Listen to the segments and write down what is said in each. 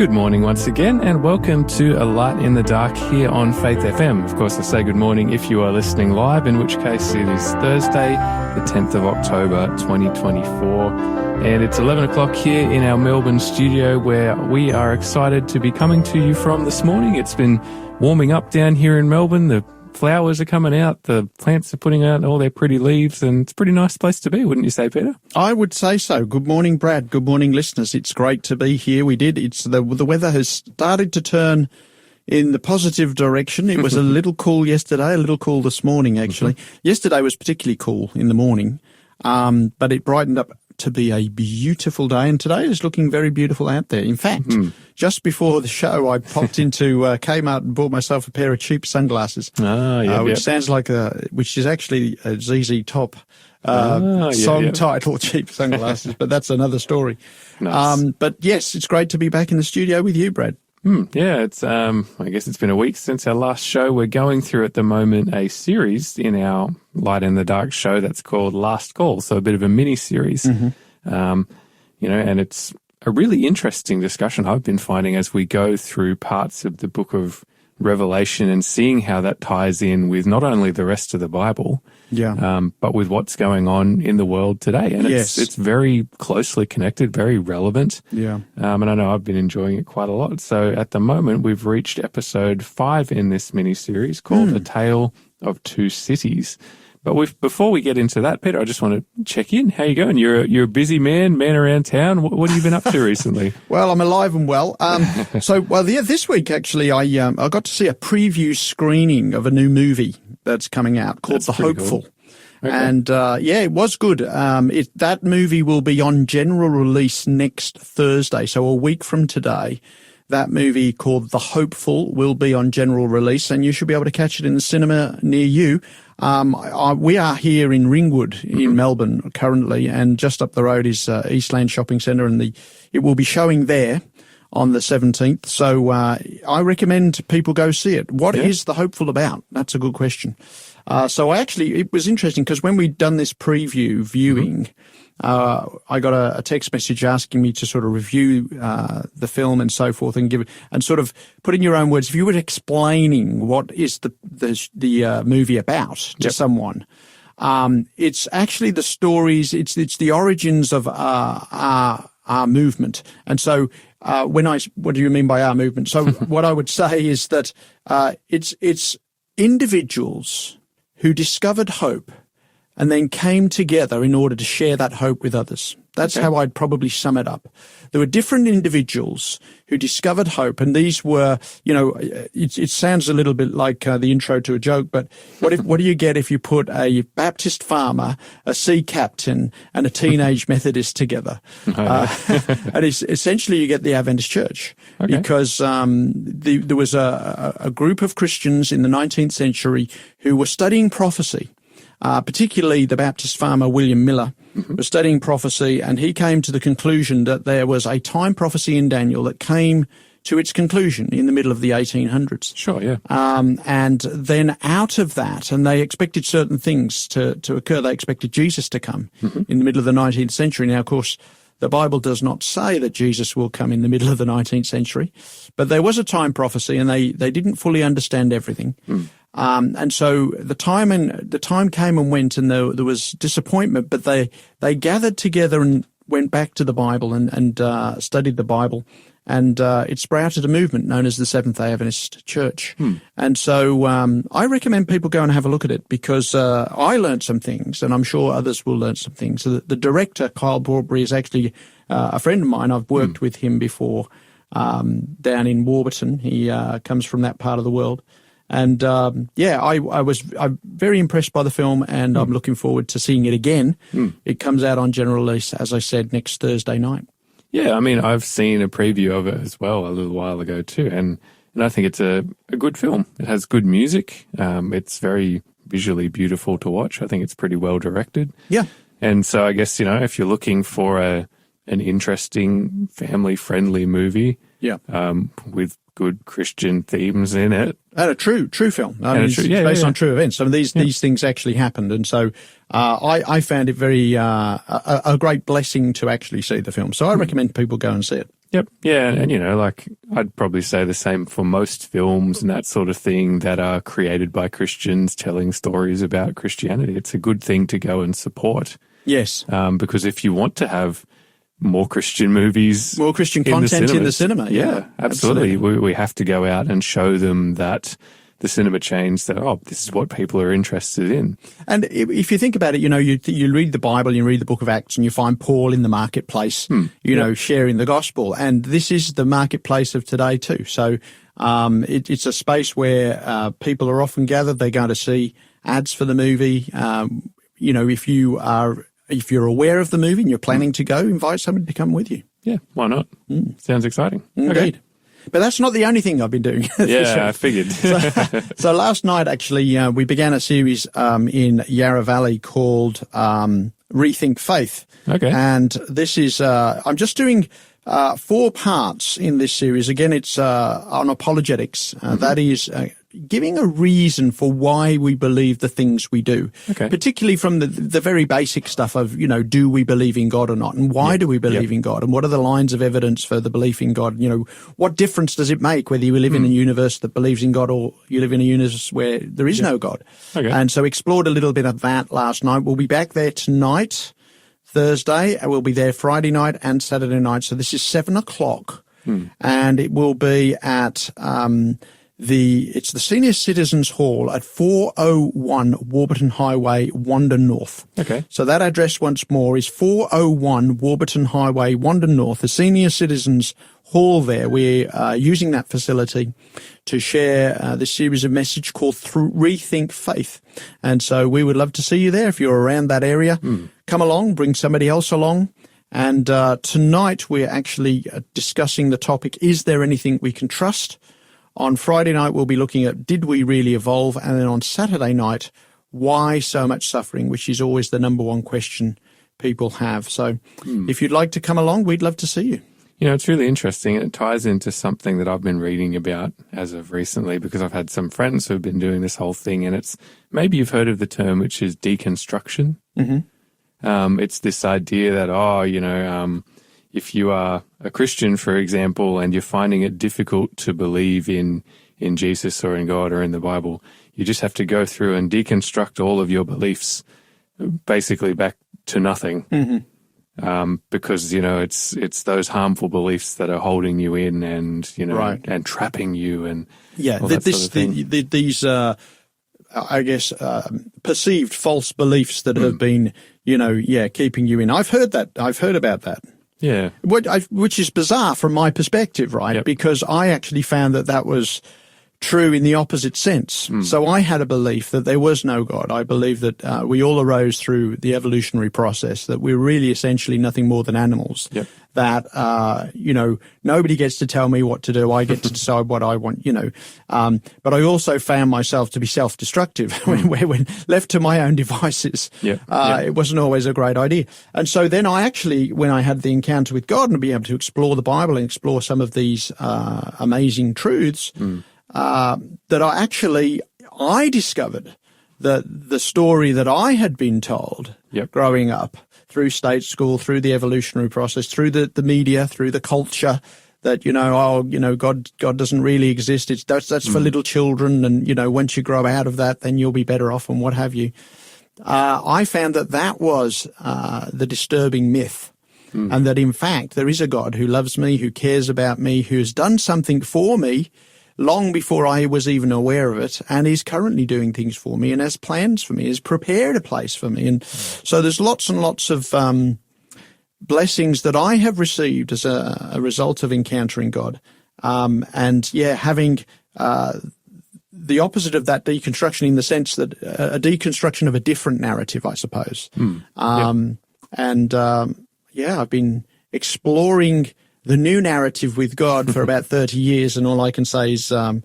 Good morning once again, and welcome to A Light in the Dark here on Faith FM. Of course, I say good morning if you are listening live, in which case it is Thursday, the 10th of October, 2024. And it's 11 o'clock here in our Melbourne studio, where we are excited to be coming to you from this morning. It's been warming up down here in Melbourne. The flowers are coming out, the plants are putting out all their pretty leaves, and it's a pretty nice place to be, wouldn't you say, Peter? I would say so. Good morning, Brad. Good morning, listeners. It's great to be here. The weather has started to turn in the positive direction. It was a little cool yesterday, a little cool this morning, actually. Yesterday was particularly cool in the morning, but it brightened up to be a beautiful day, and today is looking very beautiful out there. In fact, just before the show, I popped into Kmart and bought myself a pair of cheap sunglasses, which sounds like which is actually a ZZ Top song title, cheap sunglasses, but that's another story. Nice. But yes, it's great to be back in the studio with you, Brad. Yeah, it's I guess it's been a week since our last show. We're going through at the moment a series in our Light in the Dark show that's called Last Call, so a bit of a mini series. And it's a really interesting discussion I've been finding as we go through parts of the book of Revelation and seeing how that ties in with not only the rest of the Bible, but with what's going on in the world today. And it's very closely connected, very relevant. And I know I've been enjoying it quite a lot. So at the moment, we've reached episode 5 in this mini-series called A Tale of Two Cities. But before we get into that, Peter, I just want to check in. How you going? You're a busy man around town. What have you been up to recently? Well, I'm alive and well. This week, actually, I got to see a preview screening of a new movie that's coming out called The Hopeful. Cool. Okay. And, it was good. That movie will be on general release next Thursday, so a week from today. That movie called The Hopeful will be on general release, and you should be able to catch it in the cinema near you. We are here in Ringwood in Melbourne currently, and just up the road is Eastland Shopping Centre, and it will be showing there on the 17th. So I recommend people go see it. What is The Hopeful about? That's a good question. It was interesting because when we'd done this preview viewing, I got a text message asking me to sort of review the film and so forth, and sort of put in your own words. If you were explaining what is the movie about to someone, it's actually the stories. It's the origins of our movement. And so what do you mean by our movement? So what I would say is that it's individuals who discovered hope and then came together in order to share that hope with others. That's how I'd probably sum it up. There were different individuals who discovered hope, and these were, it sounds a little bit like the intro to a joke, but what do you get if you put a Baptist farmer, a sea captain, and a teenage Methodist together? And essentially you get the Adventist Church, because there was a group of Christians in the 19th century who were studying prophecy. Particularly the Baptist farmer William Miller was studying prophecy, and he came to the conclusion that there was a time prophecy in Daniel that came to its conclusion in the middle of the 1800s. Sure, yeah. And then out of that, and they expected certain things to occur. They expected Jesus to come in the middle of the 19th century. Now, of course, the Bible does not say that Jesus will come in the middle of the 19th century, but there was a time prophecy, and they didn't fully understand everything. And so the time came and went, and there was disappointment, but they gathered together and went back to the Bible and studied the Bible, and it sprouted a movement known as the Seventh-day Adventist Church. And so I recommend people go and have a look at it, because I learned some things, and I'm sure others will learn some things. So the director, Kyle Broadbury, is actually a friend of mine. I've worked with him before down in Warburton. He comes from that part of the world. And, I'm very impressed by the film, and I'm looking forward to seeing it again. It comes out on general release, as I said, next Thursday night. Yeah, I mean, I've seen a preview of it as well a little while ago too, and I think it's a good film. It has good music. It's very visually beautiful to watch. I think it's pretty well directed. Yeah. And so I guess, if you're looking for an interesting, family-friendly movie with good Christian themes in it. And a true film. It's based on true events. These things actually happened. And so I found it very a great blessing to actually see the film. So I recommend people go and see it. Yep. Yeah. And, like I'd probably say the same for most films and that sort of thing that are created by Christians telling stories about Christianity. It's a good thing to go and support. Yes. Because if you want to have more Christian movies, more Christian content in the cinema. Yeah, absolutely. We have to go out and show them that the cinema chains that, this is what people are interested in. And if you think about it, you read the Bible, you read the book of Acts, and you find Paul in the marketplace, sharing the gospel. And this is the marketplace of today too. So it's a space where people are often gathered. They're going to see ads for the movie. If you're aware of the movie and you're planning to go, invite somebody to come with you. Yeah, why not? Sounds exciting. Indeed. Okay. But that's not the only thing I've been doing. Yeah, I figured. So last night, actually, we began a series in Yarra Valley called Rethink Faith. Okay. And this is, I'm just doing 4 parts in this series. Again, it's on apologetics. That is giving a reason for why we believe the things we do. Okay. Particularly from the very basic stuff of, do we believe in God or not? And why do we believe in God? And what are the lines of evidence for the belief in God? What difference does it make whether you live in a universe that believes in God or you live in a universe where there is no God? Okay. And so explored a little bit of that last night. We'll be back there tonight, Thursday, and we'll be there Friday night and Saturday night. So this is 7:00, and it will be at it's the Senior Citizens Hall at 401 Warburton Highway, Wandon North. Okay. So that address once more is 401 Warburton Highway, Wandon North, the Senior Citizens Hall there. We're using that facility to share this series of message called Rethink Faith. And so we would love to see you there. If you're around that area, come along, bring somebody else along. And tonight we're actually discussing the topic, is there anything we can trust? On Friday night, we'll be looking at, did we really evolve? And then on Saturday night, why so much suffering, which is always the number one question people have. So if you'd like to come along, we'd love to see you. It's really interesting. It ties into something that I've been reading about as of recently, because I've had some friends who have been doing this whole thing, and it's, maybe you've heard of the term, which is deconstruction. It's this idea that, if you are a Christian, for example, and you're finding it difficult to believe in Jesus or in God or in the Bible, you just have to go through and deconstruct all of your beliefs basically back to nothing. Because, it's those harmful beliefs that are holding you in and, and trapping you and all that sort of thing. These, I guess, perceived false beliefs that have been, keeping you in. I've heard about that. Yeah. Which is bizarre from my perspective, right? Yep. Because I actually found that was true in the opposite sense. So I had a belief that there was no God. I believe that we all arose through the evolutionary process, that we're really essentially nothing more than animals. Yep. That, nobody gets to tell me what to do. I get to decide what I want, But I also found myself to be self-destructive when left to my own devices. It wasn't always a great idea. And so then when I had the encounter with God and be able to explore the Bible and explore some of these amazing truths, that I discovered that the story that I had been told growing up through state school, through the evolutionary process, through the media, through the culture, that, God doesn't really exist. That's for little children. And, once you grow out of that, then you'll be better off and what have you. I found that was the disturbing myth. And that, in fact, there is a God who loves me, who cares about me, who has done something for me long before I was even aware of it, and is currently doing things for me and has plans for me, has prepared a place for me. And so there's lots and lots of blessings that I have received as a result of encountering God. Having the opposite of that deconstruction, in the sense that a deconstruction of a different narrative, I suppose. I've been exploring the new narrative with God for about 30 years, and all I can say is I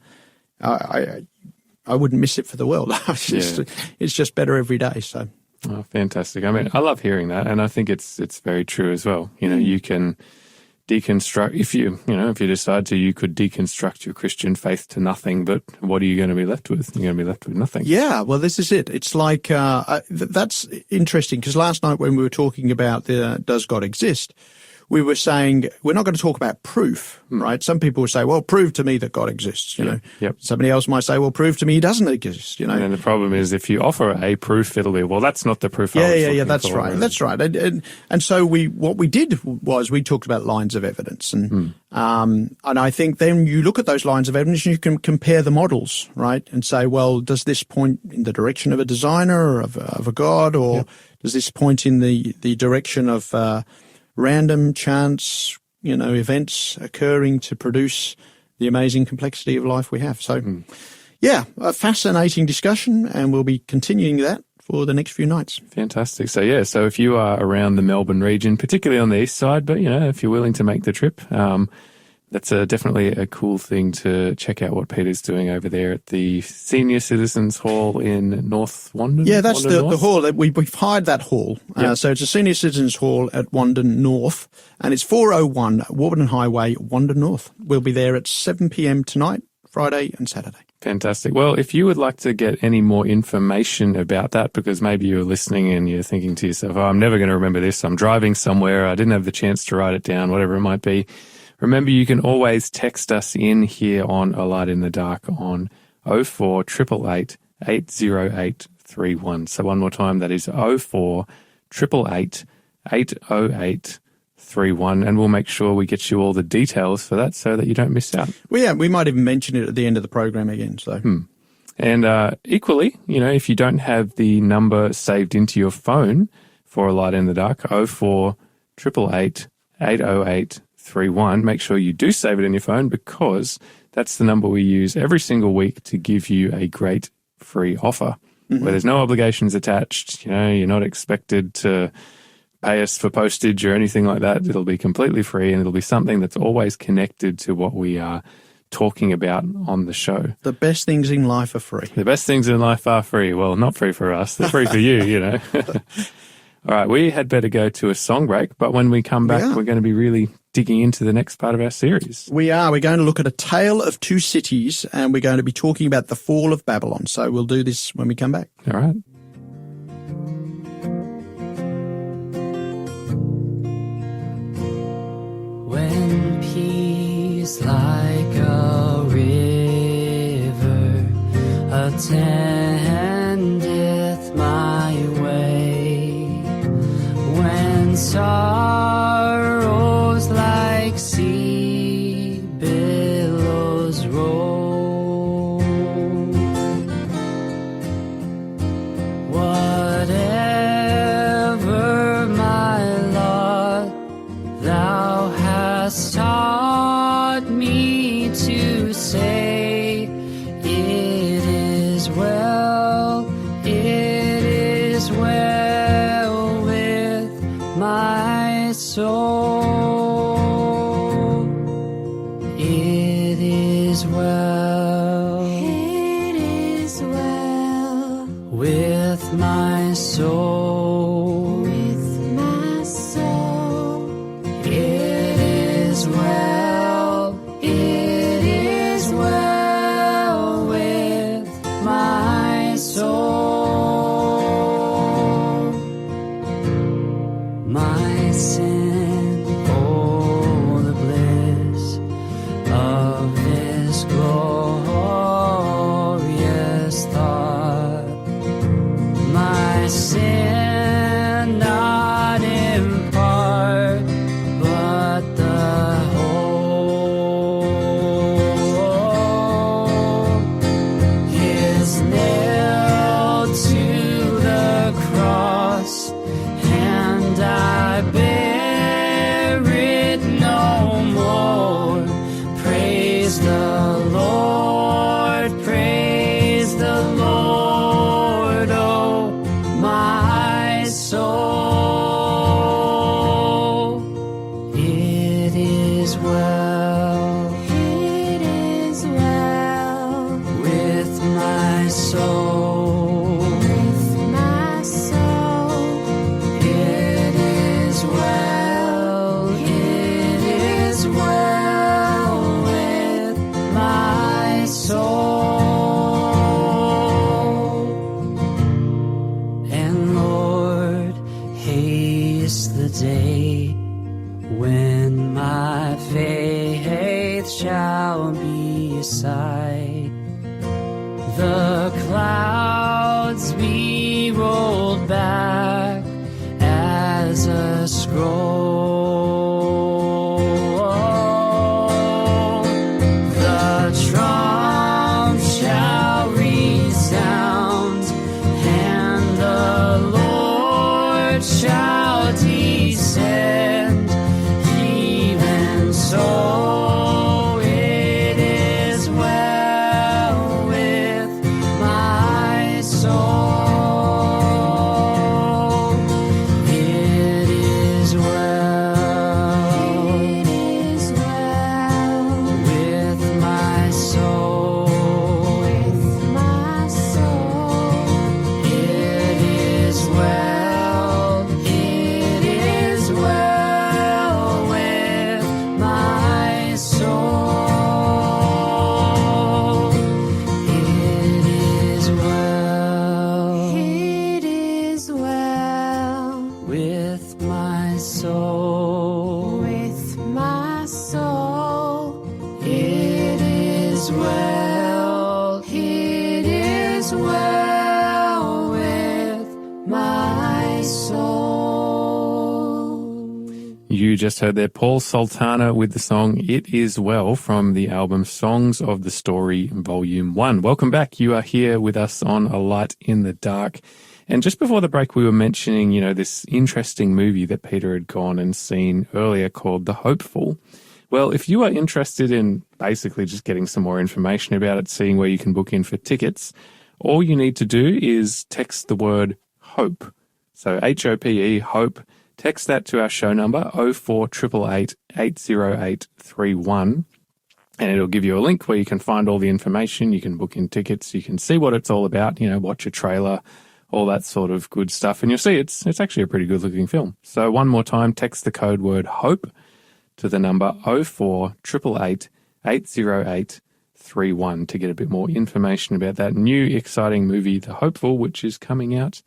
wouldn't miss it for the world. It's just better every day. So, fantastic! I mean, I love hearing that, and I think it's very true as well. You can deconstruct if you decide to. You could deconstruct your Christian faith to nothing, but what are you going to be left with? You're going to be left with nothing. Yeah, well, this is it. It's like that's interesting, because last night when we were talking about does God exist, we were saying we're not going to talk about proof, right? Some people will say, well, prove to me that God exists, you know. Yep. Somebody else might say, well, prove to me he doesn't exist, you know. And then the problem is if you offer a proof, it'll be, well, that's not the proof I was looking that's for. right. That's right. And so what we did was we talked about lines of evidence. And I think then you look at those lines of evidence and you can compare the models, right? And say, well, does this point in the direction of a designer or of a God, or does this point in the direction of random chance, you know, events occurring to produce the amazing complexity of life we have? So, a fascinating discussion, and we'll be continuing that for the next few nights. Fantastic. So, so if you are around the Melbourne region, particularly on the east side, but, you know, if you're willing to make the trip, that's definitely a cool thing to check out what Peter's doing over there at the Senior Citizens Hall in North Wandon. Yeah, that's the hall. We've hired that hall. So it's a Senior Citizens Hall at Wandon North, and it's 401 Warburton Highway, Wandon North. We'll be there at 7 p.m. tonight, Friday and Saturday. Fantastic. Well, if you would like to get any more information about that, because maybe you're listening and you're thinking to yourself, I'm never going to remember this. I'm driving somewhere. I didn't have the chance to write it down, whatever it might be. Remember, you can always text us in here on A Light in the Dark on 0488 808 31. So one more time, that is 0488 808 31, and we'll make sure we get you all the details for that so that you don't miss out. Well, we might even mention it at the end of the program again. So. And equally, you know, if you don't have the number saved into your phone for A Light in the Dark, 0488 808 31, make sure you do save it in your phone, because that's the number we use every single week to give you a great free offer where there's no obligations attached. You know, you're not expected to pay us for postage or anything like that. It'll be completely free, and it'll be something that's always connected to what we are talking about on the show. The best things in life are free. The best things in life are free. Well, not free for us. They're free for you, you know. All right, we had better go to a song break, but when we come back, we're going to be really digging into the next part of our series. We are. We're going to look at A Tale of Two Cities, and we're going to be talking about the fall of Babylon. So we'll do this when we come back. All right. When peace like a river attendeth my way, when sorrows like sea billows roll, whatever my lot, thou hast taught me to say, it is well with my soul. It is well with my soul. It is well with my soul. My sin, oh, the bliss of this glorious thought. My sin, clouds be rolled back as a scroll. The trump shall resound, and the Lord shall descend. Even so, it is well with my soul. It is well. It is well with my soul. With my soul. It is well. It is well with my soul. It is well. It is well with my soul. With my soul. It is well. It is well with my soul. You just heard there Paul Sultana with the song It Is Well from the album Songs of the Story Volume 1. Welcome back. You are here with us on A Light in the Dark. And just before the break, we were mentioning, this interesting movie that Peter had gone and seen earlier called The Hopeful. Well, if you are interested in basically just getting some more information about it, seeing where you can book in for tickets, all you need to do is text the word HOPE. So HOPE, HOPE. Text that to our show number 0488 808 31, and it'll give you a link where you can find all the information. You can book in tickets. You can see what it's all about, watch a trailer, all that sort of good stuff. And you'll see it's actually a pretty good looking film. So one more time, text the code word HOPE to the number 0488 808 31 to get a bit more information about that new exciting movie, The Hopeful, which is coming out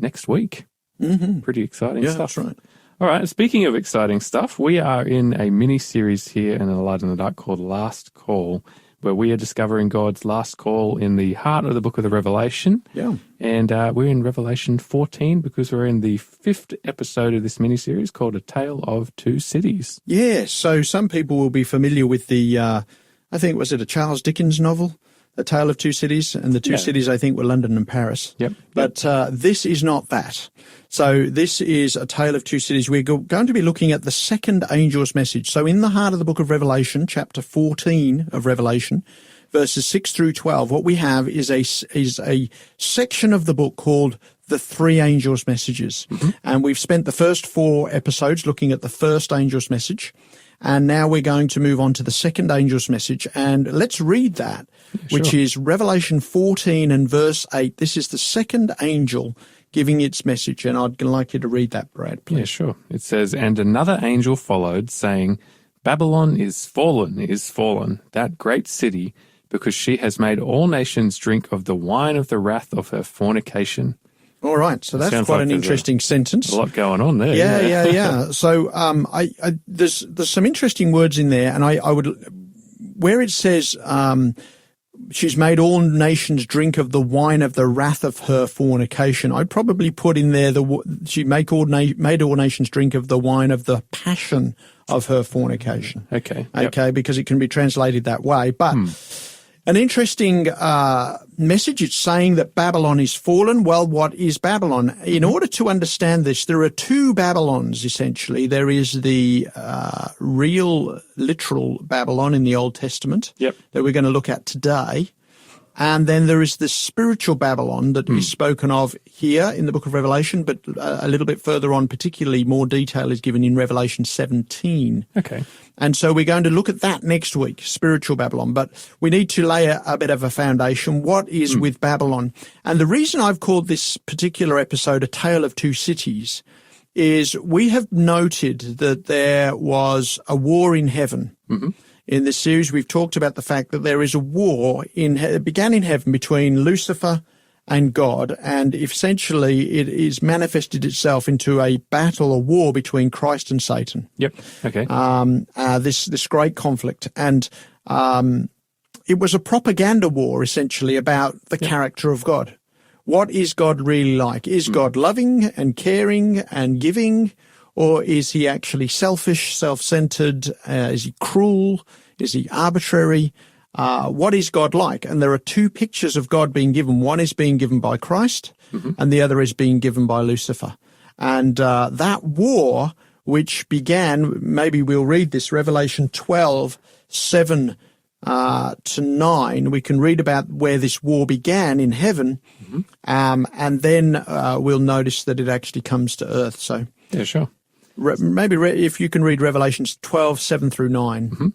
next week. Mm-hmm. Pretty exciting stuff. That's right. All right. Speaking of exciting stuff, we are in a mini-series here in A Light in the Dark called Last Call, where we are discovering God's last call in the heart of the book of the Revelation. Yeah. And we're in Revelation 14 because we're in the 5th episode of this mini-series called A Tale of Two Cities. Yeah, so some people will be familiar with the, I think, was it a Charles Dickens novel? A Tale of Two Cities, and the two cities, I think, were London and Paris. Yep. But this is not that. So this is A Tale of Two Cities. We're going to be looking at the second angel's message. So in the heart of the book of Revelation, chapter 14 of Revelation, verses 6 through 12, what we have is a section of the book called The Three Angels' Messages. Mm-hmm. And we've spent the first 4 episodes looking at the first angel's message. And now we're going to move on to the second angel's message. And let's read that, which is Revelation 14 and verse 8. This is the second angel giving its message. And I'd like you to read that, Brad, please. Yeah, sure. It says, "And another angel followed, saying, Babylon is fallen, that great city, because she has made all nations drink of the wine of the wrath of her fornication." All right, so that's quite an interesting sentence. A lot going on there. Yeah. So, there's some interesting words in there, and I would, where it says, she's made all nations drink of the wine of the wrath of her fornication, I'd probably put in there she made all nations drink of the wine of the passion of her fornication. Okay. Okay, because it can be translated that way, but. An interesting message. It's saying that Babylon is fallen. Well, what is Babylon? In order to understand this, there are 2 Babylons, essentially. There is the real, literal Babylon in the Old Testament that we're going to look at today. And then there is the spiritual Babylon that is spoken of here in the book of Revelation, but a little bit further on, particularly more detail is given in Revelation 17. Okay. And so we're going to look at that next week, spiritual Babylon. But we need to lay a bit of a foundation. What is with Babylon? And the reason I've called this particular episode A Tale of Two Cities is we have noted that there was a war in heaven. Mm-hmm. In this series, we've talked about the fact that there is a war it began in heaven between Lucifer and God, and essentially it is manifested itself into a battle, a war between Christ and Satan. Yep. Okay. This great conflict, and it was a propaganda war essentially about the character of God. what is God really like? Is God loving and caring and giving, or is he actually selfish, self-centered? Is he cruel? Is he arbitrary? What is God like? And there are two pictures of God being given. One is being given by Christ, and the other is being given by Lucifer. And that war, which began, maybe we'll read this, Revelation 12, 7 to 9, we can read about where this war began in heaven, and then we'll notice that it actually comes to earth. So, yeah, sure. Maybe if you can read Revelations 12, 7 through 9.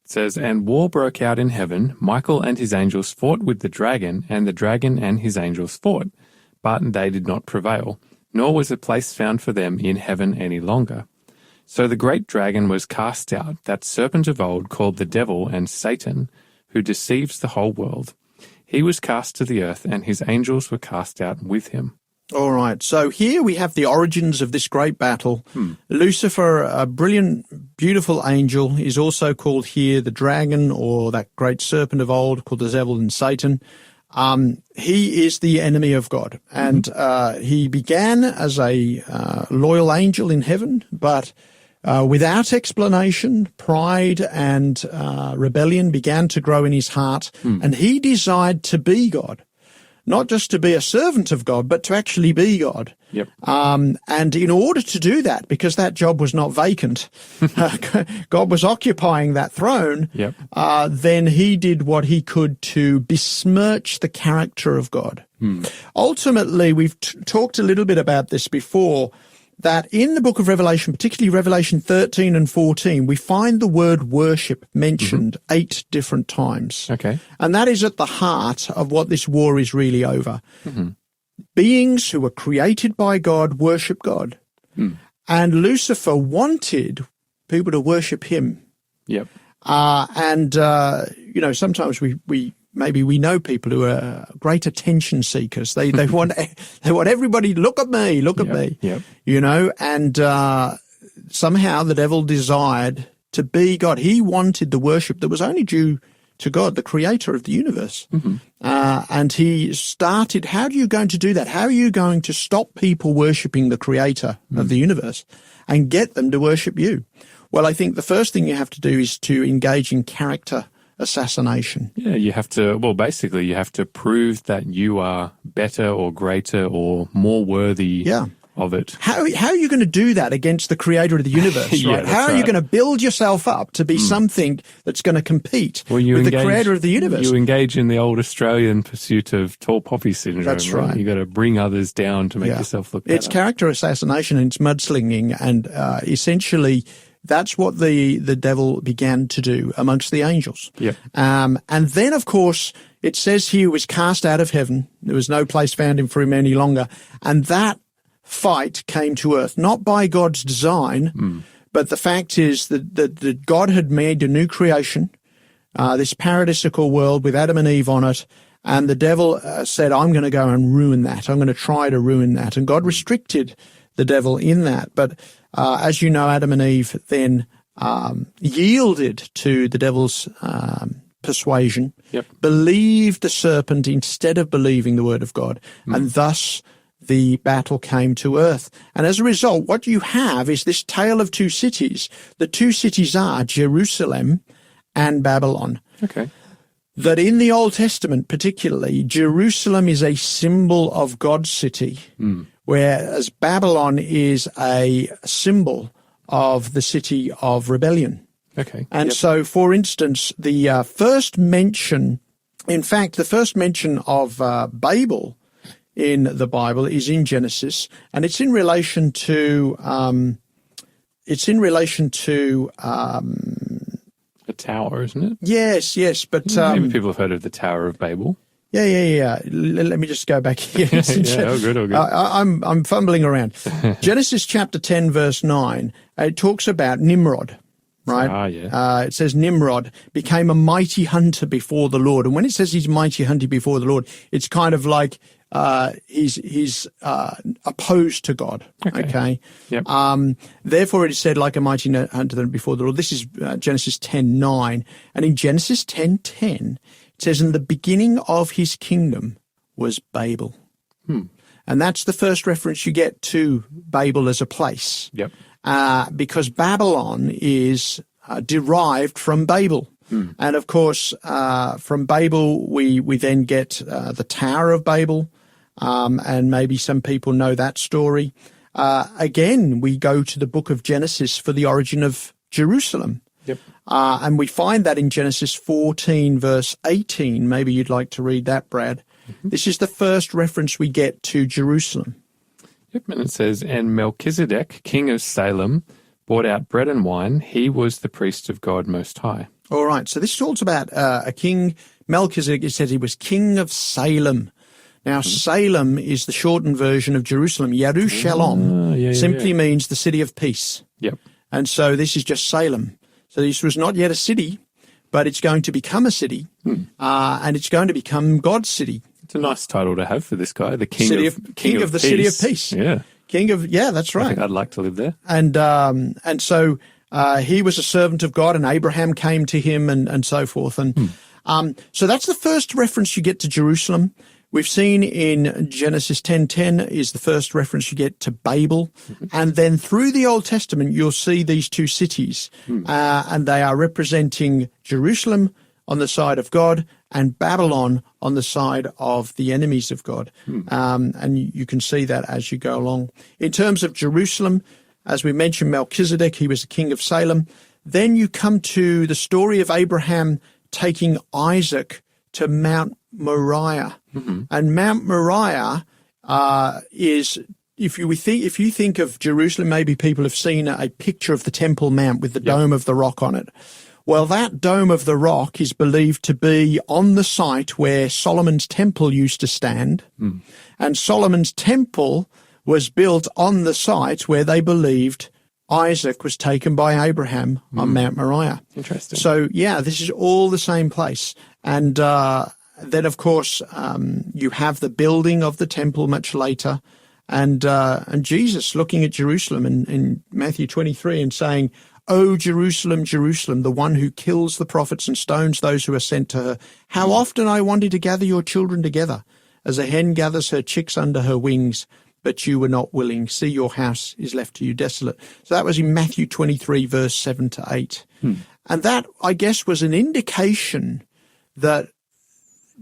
It says, "And war broke out in heaven. Michael and his angels fought with the dragon, and the dragon and his angels fought. But they did not prevail, nor was a place found for them in heaven any longer. So the great dragon was cast out, that serpent of old called the devil and Satan, who deceives the whole world. He was cast to the earth, and his angels were cast out with him." All right. So here we have the origins of this great battle. Lucifer, a brilliant, beautiful angel, is also called here the dragon, or that great serpent of old called the devil and Satan. He is the enemy of God. And he began as a loyal angel in heaven, but without explanation, pride and rebellion began to grow in his heart, and he desired to be God. Not just to be a servant of God, but to actually be God. Yep. And in order to do that, because that job was not vacant, God was occupying that throne, then he did what he could to besmirch the character of God. Ultimately, we've talked a little bit about this before, that in the book of Revelation, particularly Revelation 13 and 14, we find the word worship mentioned 8 different times. Okay. And that is at the heart of what this war is really over. Beings who were created by God worship God. And Lucifer wanted people to worship him. Yep. You know, sometimes maybe we know people who are great attention seekers. They want everybody, look at me. Yep. You know, and somehow the devil desired to be God. He wanted the worship that was only due to God, the creator of the universe. And he started, how are you going to do that? How are you going to stop people worshiping the creator of the universe and get them to worship you? Well, I think the first thing you have to do is to engage in character assassination. Yeah, you have to, basically you have to prove that you are better or greater or more worthy of it. How are you going to do that against the creator of the universe, right? How are you going to build yourself up to be something that's going to compete with the creator of the universe? You engage in the old Australian pursuit of tall poppy syndrome. That's right. You got to bring others down to make yourself look better. It's character assassination and it's mudslinging, and essentially that's what the devil began to do amongst the angels. Yep. And then, of course, it says he was cast out of heaven. There was no place found him for him any longer. And that fight came to earth, not by God's design, but the fact is that God had made a new creation, this paradisical world with Adam and Eve on it, and the devil said, I'm going to go and ruin that. I'm going to try to ruin that. And God restricted the devil in that. But as you know, Adam and Eve then yielded to the devil's persuasion, believed the serpent instead of believing the word of God, and thus the battle came to earth. And as a result, what you have is this tale of two cities. The two cities are Jerusalem and Babylon. Okay. That in the Old Testament particularly, Jerusalem is a symbol of God's city, whereas Babylon is a symbol of the city of rebellion. Okay. And so, for instance, the first mention of Babel in the Bible is in Genesis, and it's in relation to a tower, isn't it? Yes, but maybe people have heard of the Tower of Babel. Yeah. Let me just go back here. All good. I'm fumbling around. Genesis chapter 10, verse 9. It talks about Nimrod, right? It says Nimrod became a mighty hunter before the Lord, and when it says he's mighty hunter before the Lord, it's kind of like he's opposed to God. Okay. Yep. Therefore, it is said, like a mighty hunter before the Lord. This is Genesis 10:9, and in Genesis 10:10, it says, "In the beginning of his kingdom was Babel." And that's the first reference you get to Babel as a place. Yep. Because Babylon is derived from Babel. And of course, from Babel, we then get the Tower of Babel, and maybe some people know that story. Again, we go to the book of Genesis for the origin of Jerusalem. Yep. And we find that in Genesis 14, verse 18. Maybe you'd like to read that, Brad. This is the first reference we get to Jerusalem. Yep, and it says, "And Melchizedek, king of Salem, brought out bread and wine. He was the priest of God Most High." All right, so this talks about a king, Melchizedek. It says he was king of Salem. Now, Salem is the shortened version of Jerusalem. Yerushalom simply means the city of peace. Yep. And so this is just Salem. So this was not yet a city, but it's going to become a city, and it's going to become God's city. It's a nice title to have for this guy, the king City of the city of peace. Yeah. That's right. I think I'd like to live there. And so he was a servant of God, and Abraham came to him, and so forth. And so that's the first reference you get to Jerusalem. We've seen in Genesis 10:10 is the first reference you get to Babel. And then through the Old Testament, you'll see these two cities, and they are representing Jerusalem on the side of God and Babylon on the side of the enemies of God. And you can see that as you go along. In terms of Jerusalem, as we mentioned, Melchizedek, he was the king of Salem. Then you come to the story of Abraham taking Isaac to Mount Moriah. And Mount Moriah is, if you think of Jerusalem, maybe people have seen a picture of the Temple Mount with the Dome of the Rock on it. Well, that Dome of the Rock is believed to be on the site where Solomon's temple used to stand. And Solomon's temple was built on the site where they believed Isaac was taken by Abraham on Mount Moriah. Interesting. So, this is all the same place. And then, of course, you have the building of the temple much later. And Jesus looking at Jerusalem in Matthew 23 and saying, "O Jerusalem, Jerusalem, the one who kills the prophets and stones those who are sent to her. How often I wanted to gather your children together, as a hen gathers her chicks under her wings, but you were not willing. See, your house is left to you desolate." So that was in Matthew 23, verse 7 to 8. And that, I guess, was an indication that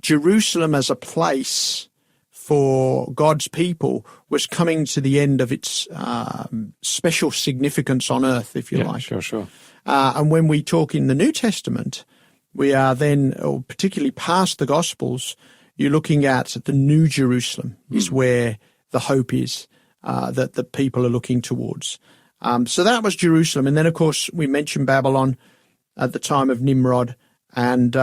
Jerusalem as a place for God's people was coming to the end of its special significance on earth, if you like. Sure. And when we talk in the New Testament, we are then, or particularly past the Gospels, you're looking at the New Jerusalem is where the hope is that the people are looking towards. So that was Jerusalem. And then, of course, we mentioned Babylon at the time of Nimrod. And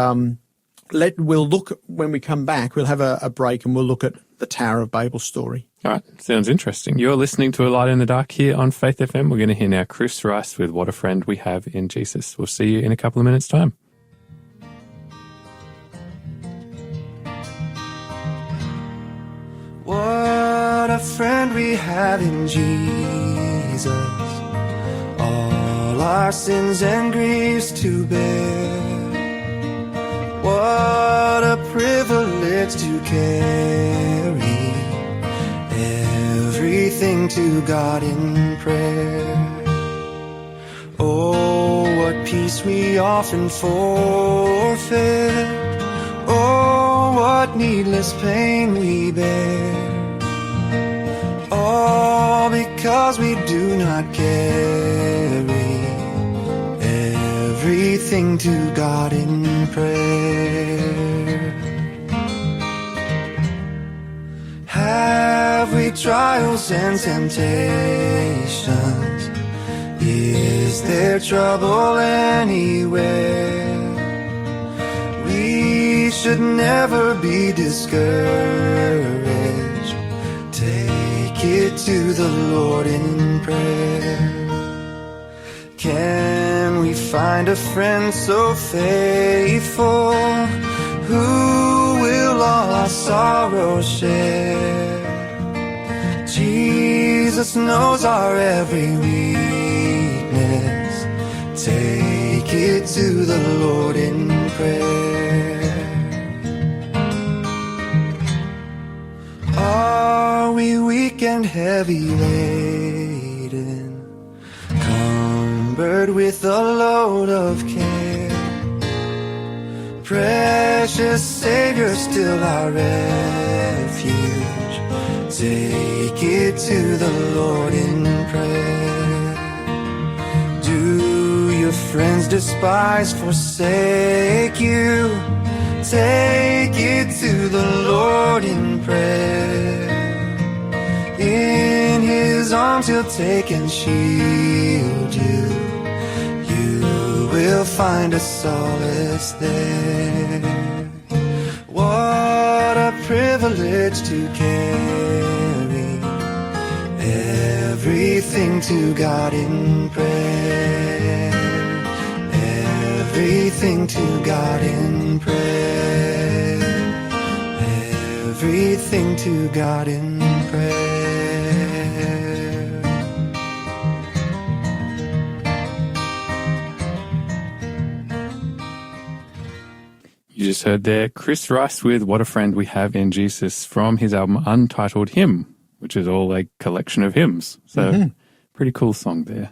we'll look, when we come back, we'll have a break and we'll look at the Tower of Babel story. All right. Sounds interesting. You're listening to A Light in the Dark here on Faith FM. We're going to hear now Chris Rice with What a Friend We Have in Jesus. We'll see you in a couple of minutes' time. What a friend we have in Jesus, all our sins and griefs to bear. What a privilege to carry everything to God in prayer. Oh, what peace we often forfeit. Oh, what needless pain we bear. All because we do not carry everything to God in prayer. Have we trials and temptations? Is there trouble anywhere? We should never be discouraged. Take it to the Lord in prayer. Can we find a friend so faithful, who will all our sorrows share? Jesus knows our every weakness. Take it to the Lord in prayer. we weak and heavy laden, cumbered with a load of care. Precious Savior, still our refuge, take it to the Lord in prayer. Do your friends despise, forsake you? Take it to the Lord in prayer. In His arms He'll take and shield you. You will find a solace there. What a privilege to carry everything to God in prayer. Everything to God in prayer. Everything to God in prayer. You just heard there Chris Rice with What a Friend We Have in Jesus from his album Untitled Hymn, which is all a collection of hymns. So pretty cool song there.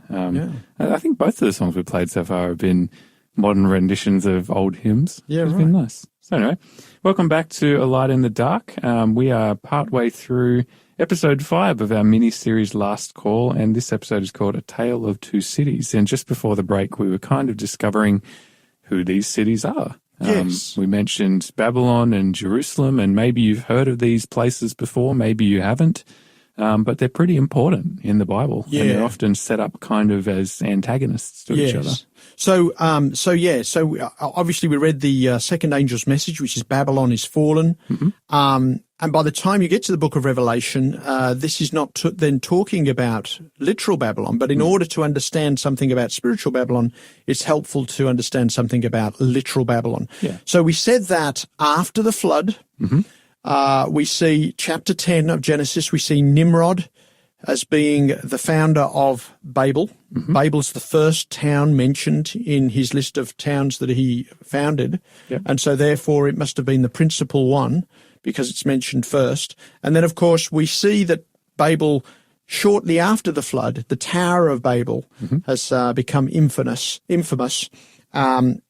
I think both of the songs we've played so far have been modern renditions of old hymns. Yeah, It's right. been nice. So anyway, welcome back to A Light in the Dark. We are partway through episode 5 of our mini-series Last Call, and this episode is called A Tale of Two Cities. And just before the break, we were kind of discovering who these cities are. Yes. We mentioned Babylon and Jerusalem, and maybe you've heard of these places before, maybe you haven't. But they're pretty important in the Bible. Yeah. And they're often set up kind of as antagonists to each other. So obviously we read the second angel's message, which is Babylon is fallen. And by the time you get to the book of Revelation, this is not then talking about literal Babylon, but in order to understand something about spiritual Babylon, it's helpful to understand something about literal Babylon. Yeah. So we said that after the flood, we see chapter 10 of Genesis, we see Nimrod as being the founder of Babel. Babel's the first town mentioned in his list of towns that he founded. Yep. And so therefore it must have been the principal one because it's mentioned first. And then, of course, we see that Babel, shortly after the flood, the Tower of Babel has become infamous. And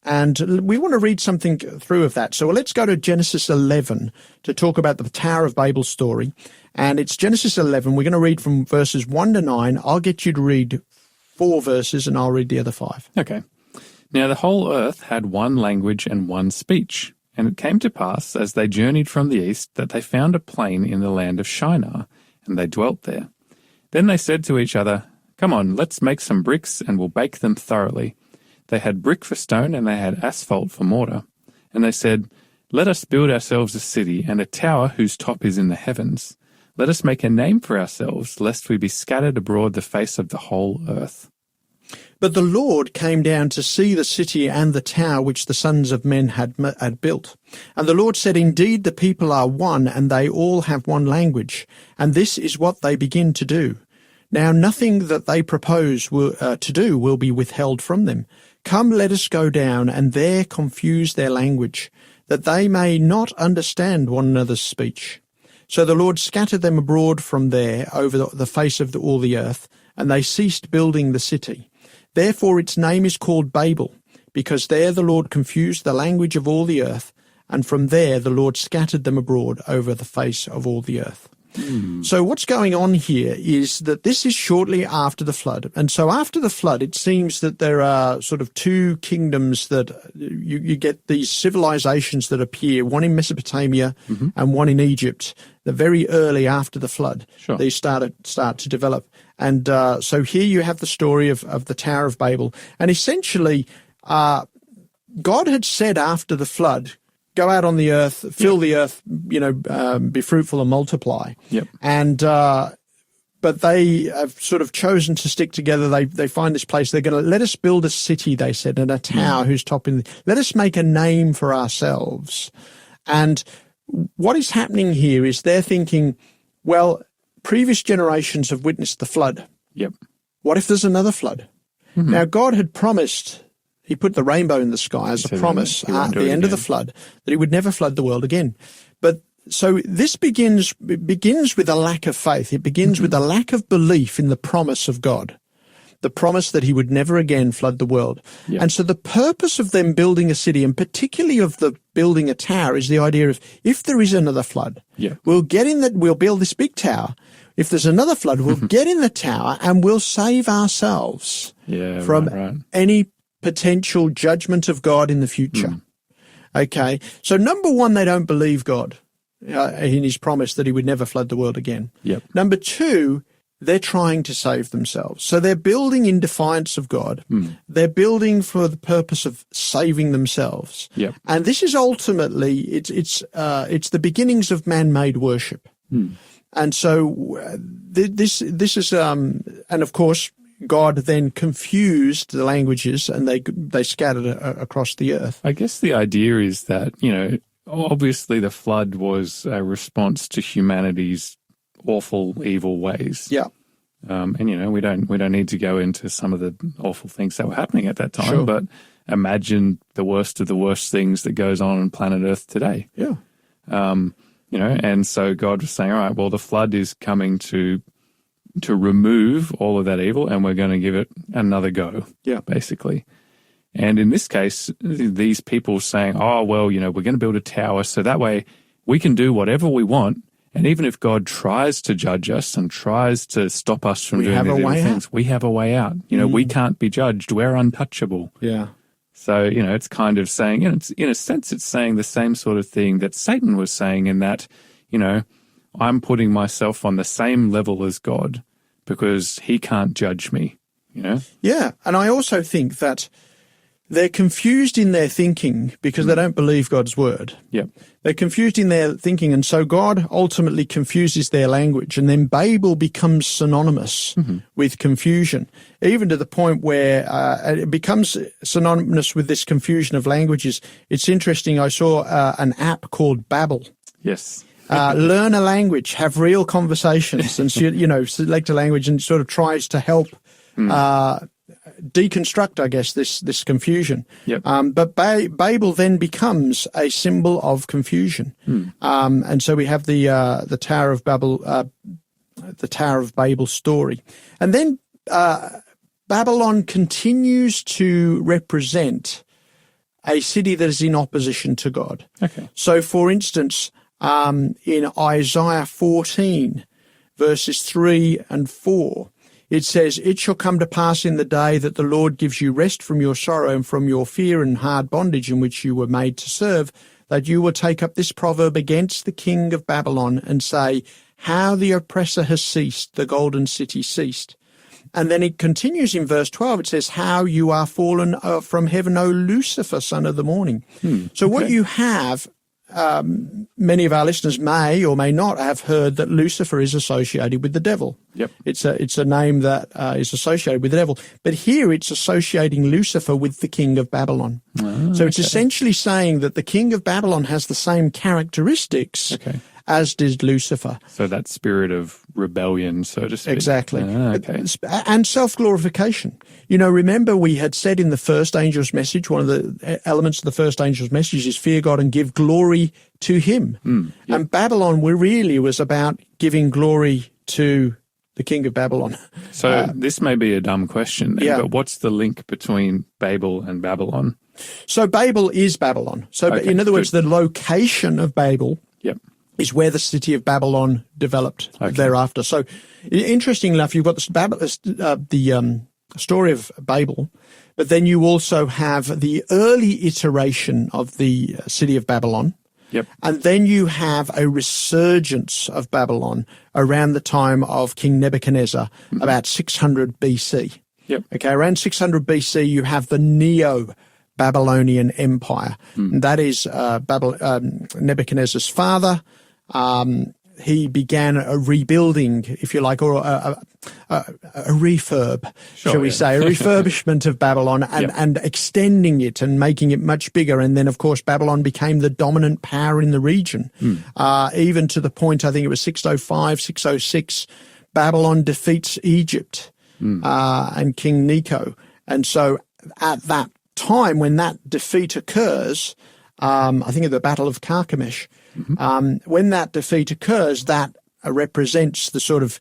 we want to read something through of that. So let's go to Genesis 11 to talk about the Tower of Babel story. And it's Genesis 11. We're going to read from verses 1 to 9. I'll get you to read 4 verses and I'll read the other 5. Okay. Now the whole earth had one language and one speech. And it came to pass, as they journeyed from the east, that they found a plain in the land of Shinar, and they dwelt there. Then they said to each other, "Come on, let's make some bricks, and we'll bake them thoroughly." They had brick for stone, and they had asphalt for mortar. And they said, "Let us build ourselves a city, and a tower whose top is in the heavens. Let us make a name for ourselves, lest we be scattered abroad the face of the whole earth." But the Lord came down to see the city and the tower which the sons of men had built. And the Lord said, "Indeed, the people are one, and they all have one language, and this is what they begin to do. Now nothing that they propose to do will be withheld from them. Come, let us go down, and there confuse their language, that they may not understand one another's speech." So the Lord scattered them abroad from there over the face of all the earth, and they ceased building the city. Therefore its name is called Babel, because there the Lord confused the language of all the earth, and from there the Lord scattered them abroad over the face of all the earth. So what's going on here is that this is shortly after the flood. And so after the flood, it seems that there are sort of two kingdoms that you get these civilizations that appear, one in Mesopotamia and one in Egypt, the very early after the flood. Sure. These start to develop. And so here you have the story of the Tower of Babel. And essentially, God had said after the flood, go out on the earth, fill the earth, be fruitful and multiply. Yep. And but they have sort of chosen to stick together. They find this place. They're going to let us build a city, they said, and a tower whose top in. Let us make a name for ourselves. And what is happening here is they're thinking, well, previous generations have witnessed the flood. Yep. What if there's another flood? Now, God had promised. He put the rainbow in the sky as a promise at the end of the flood that he would never flood the world again. But So this begins with a lack of faith. It begins with a lack of belief in the promise of God, the promise that he would never again flood the world. Yeah. And so the purpose of them building a city, and particularly of the building a tower, is the idea of, if there is another flood, we'll build this big tower. If there's another flood, we'll get in the tower and we'll save ourselves from any potential judgment of God in the future. Okay. So number one, they don't believe God in his promise that he would never flood the world again. Number two, they're trying to save themselves. So they're building in defiance of God. They're building for the purpose of saving themselves. And this is ultimately, it's the beginnings of man-made worship. And so this is, and of course, God then confused the languages and they scattered across the earth. I guess the idea is that, obviously the flood was a response to humanity's awful, evil ways. And we don't need to go into some of the awful things that were happening at that time, but imagine the worst of the worst things that goes on planet Earth today. And so God was saying, all right, well, the flood is coming to remove all of that evil, and we're going to give it another go, basically. And in this case, these people saying, oh, well, we're going to build a tower so that way we can do whatever we want. And even if God tries to judge us and tries to stop us from doing these evil things, we have a way out. We can't be judged. We're untouchable. So, it's kind of saying, in a sense, it's saying the same sort of thing that Satan was saying, in that, I'm putting myself on the same level as God because he can't judge me, Yeah. And I also think that they're confused in their thinking because they don't believe God's word. They're confused in their thinking, and so God ultimately confuses their language, and then Babel becomes synonymous with confusion, even to the point where it becomes synonymous with this confusion of languages. It's interesting. I saw an app called Babbel. Learn a language, have real conversations, and select a language, and sort of tries to help deconstruct, I guess, this confusion. But Babel then becomes a symbol of confusion, and so we have the Tower of Babel, the Tower of Babel story, and then Babylon continues to represent a city that is in opposition to God. So, for instance, in Isaiah 14, verses 3 and 4. It says, it shall come to pass in the day that the Lord gives you rest from your sorrow and from your fear and hard bondage in which you were made to serve, that you will take up this proverb against the king of Babylon and say, how the oppressor has ceased, the golden city ceased. And then it continues in verse 12. It says, how you are fallen from heaven, O Lucifer, son of the morning. So what you have, many of our listeners may or may not have heard that Lucifer is associated with the devil. It's a name that is associated with the devil. But here it's associating Lucifer with the king of Babylon. So it's essentially saying that the king of Babylon has the same characteristics as did Lucifer. So that spirit of rebellion, so to speak. Exactly. And self-glorification. Remember we had said in the first angel's message, one of the elements of the first angel's message is fear God and give glory to him. And Babylon really was about giving glory to the king of Babylon. So this may be a dumb question, but what's the link between Babel and Babylon? So Babel is Babylon. So in other words, the location of Babel is where the city of Babylon developed thereafter. So interesting enough, you've got the story of Babel, but then you also have the early iteration of the city of Babylon. And then you have a resurgence of Babylon around the time of King Nebuchadnezzar, about 600 BC. Around 600 BC, you have the Neo-Babylonian Empire. And that is Nebuchadnezzar's father. He began a rebuilding, if you like, or a refurb, shall we say, a refurbishment of Babylon and extending it and making it much bigger. And then, of course, Babylon became the dominant power in the region, even to the point, I think it was 605, 606, Babylon defeats Egypt and King Necho. And so at that time, when that defeat occurs, I think at the Battle of Carchemish, When that defeat occurs, that represents the sort of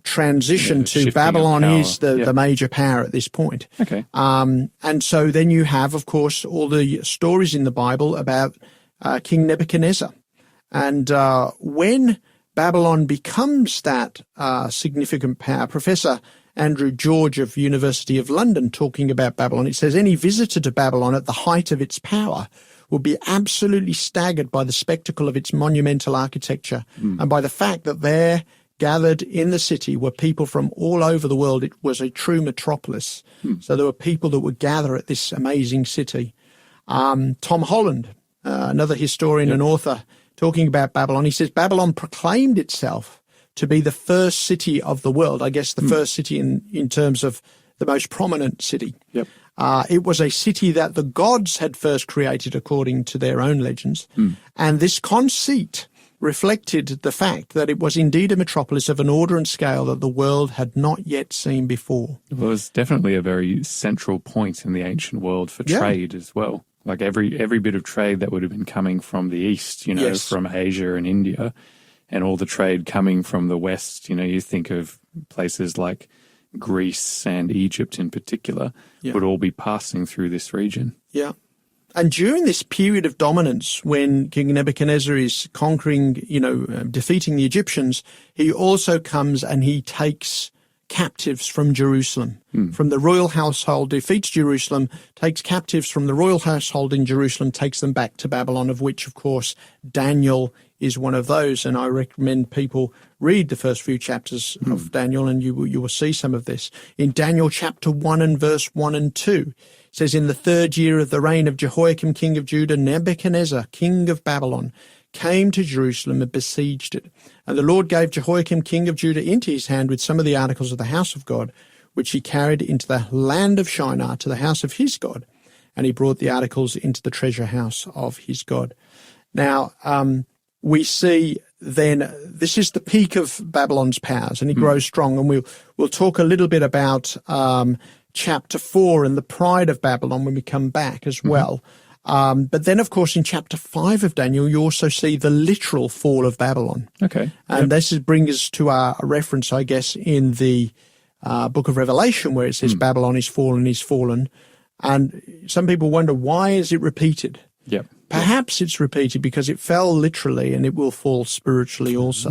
transition to Babylon is the major power at this point. Okay. And so then you have, of course, all the stories in the Bible about King Nebuchadnezzar. And when Babylon becomes that significant power, Professor Andrew George of University of London talking about Babylon, it says, any visitor to Babylon at the height of its power will be absolutely staggered by the spectacle of its monumental architecture and by the fact that there gathered in the city were people from all over the world. It was a true metropolis. So there were people that would gather at this amazing city. Tom Holland, another historian and author, talking about Babylon, he says, Babylon proclaimed itself to be the first city of the world, I guess the first city in terms of the most prominent city. Yep. It was a city that the gods had first created according to their own legends. And this conceit reflected the fact that it was indeed a metropolis of an order and scale that the world had not yet seen before. Well, it was definitely a very central point in the ancient world for trade as well. Like every bit of trade that would have been coming from the east, from Asia and India, and all the trade coming from the west, you think of places like Greece and Egypt in particular, would all be passing through this region. Yeah. And during this period of dominance, when King Nebuchadnezzar is conquering, defeating the Egyptians, he also comes and he takes captives from Jerusalem, from the royal household, defeats Jerusalem, takes captives from the royal household in Jerusalem, takes them back to Babylon, of which, of course, Daniel is one of those. And I recommend people read the first few chapters of Daniel, and you will see some of this. In Daniel chapter 1 and verse 1 and 2, it says, in the 3rd year of the reign of Jehoiakim, king of Judah, Nebuchadnezzar, king of Babylon, came to Jerusalem and besieged it. And the Lord gave Jehoiakim, king of Judah, into his hand with some of the articles of the house of God, which he carried into the land of Shinar to the house of his God. And he brought the articles into the treasure house of his God. Now, we see then this is the peak of Babylon's powers, and it grows strong. And we'll talk a little bit about chapter 4 and the pride of Babylon when we come back as well. But then, of course, in chapter 5 of Daniel, you also see the literal fall of Babylon. Okay. And this brings us to a reference, I guess, in the book of Revelation, where it says Babylon is fallen. And some people wonder, why is it repeated? Yep. Perhaps it's repeated because it fell literally and it will fall spiritually also.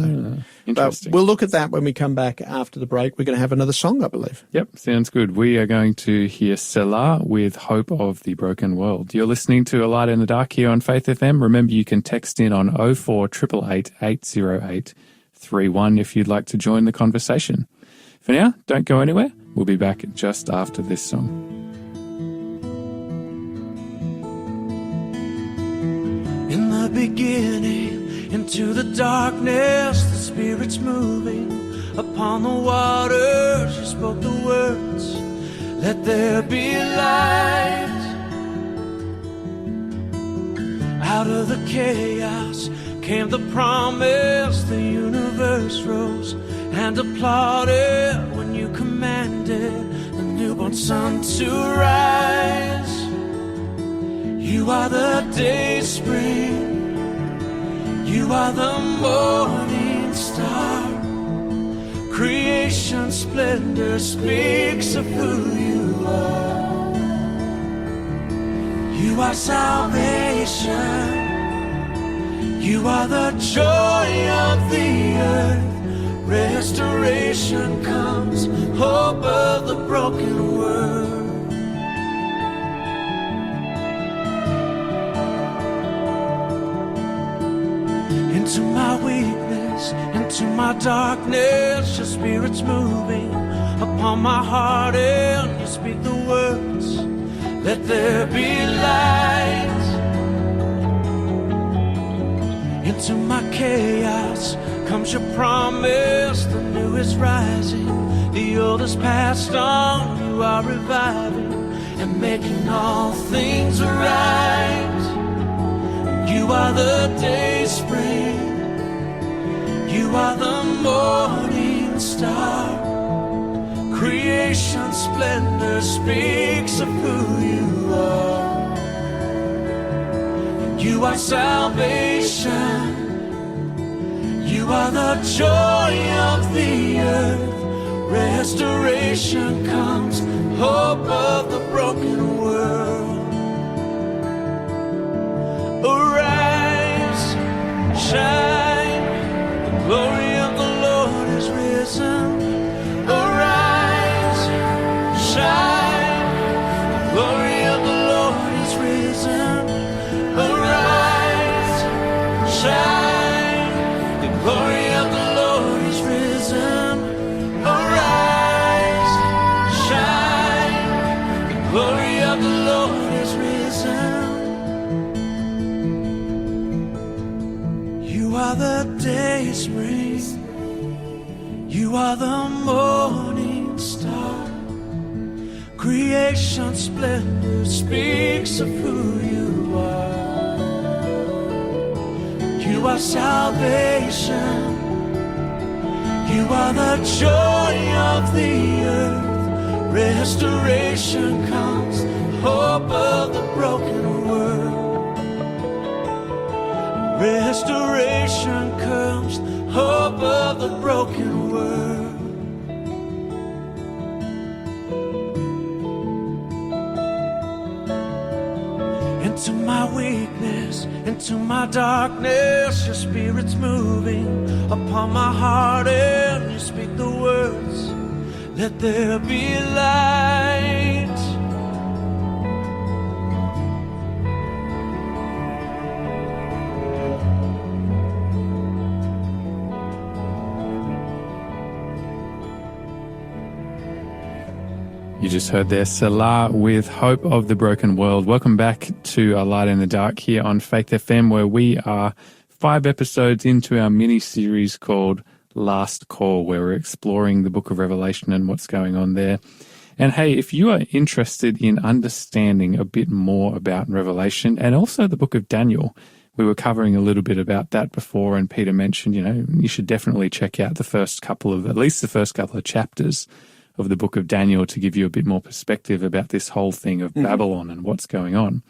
Interesting. But we'll look at that when we come back after the break. We're going to have another song, I believe. Yep, sounds good. We are going to hear Selah with Hope of the Broken World. You're listening to A Light in the Dark here on Faith FM. Remember, you can text in on 0488 808 31 if you'd like to join the conversation. For now, don't go anywhere. We'll be back just after this song. In the beginning, into the darkness, the Spirit's moving upon the waters. You spoke the words, let there be light. Out of the chaos came the promise. The universe rose and applauded when you commanded the newborn sun to rise. You are the dayspring, you are the morning star. Creation's splendor speaks of who you are. You are salvation, you are the joy of the earth. Restoration comes, hope of the broken world. Into my weakness, into my darkness, your Spirit's moving upon my heart, and you speak the words, let there be light. Into my chaos comes your promise, the new is rising, the old is passed on, you are reviving and making all things right. You are the dayspring, you are the morning star. Creation's splendor speaks of who you are. You are salvation. You are the joy of the earth. Restoration comes, hope of the broken world. Arise, shine, the glory of the Lord is risen. Arise, shine, the glory of the Lord is risen. Arise, shine, the glory of the Lord is risen. Arise, shine, the glory of the Lord is risen. You are the day spring, you are the morning star. Creation splendor speaks of who you are. You are salvation. You are the joy of the earth. Restoration comes, hope of the broken world. Restoration comes, hope of the broken world. Into my weakness, into my darkness, your spirit's moving upon my heart, and you speak the words, let there be light. You just heard there Selah with Hope of the Broken World. Welcome back to A Light in the Dark here on Faith FM, where we are 5 episodes into our mini-series called Last Call, where we're exploring the book of Revelation and what's going on there. And hey, if you are interested in understanding a bit more about Revelation and also the book of Daniel, we were covering a little bit about that before, and Peter mentioned, you should definitely check out at least the first couple of chapters of the book of Daniel to give you a bit more perspective about this whole thing of Babylon and what's going on.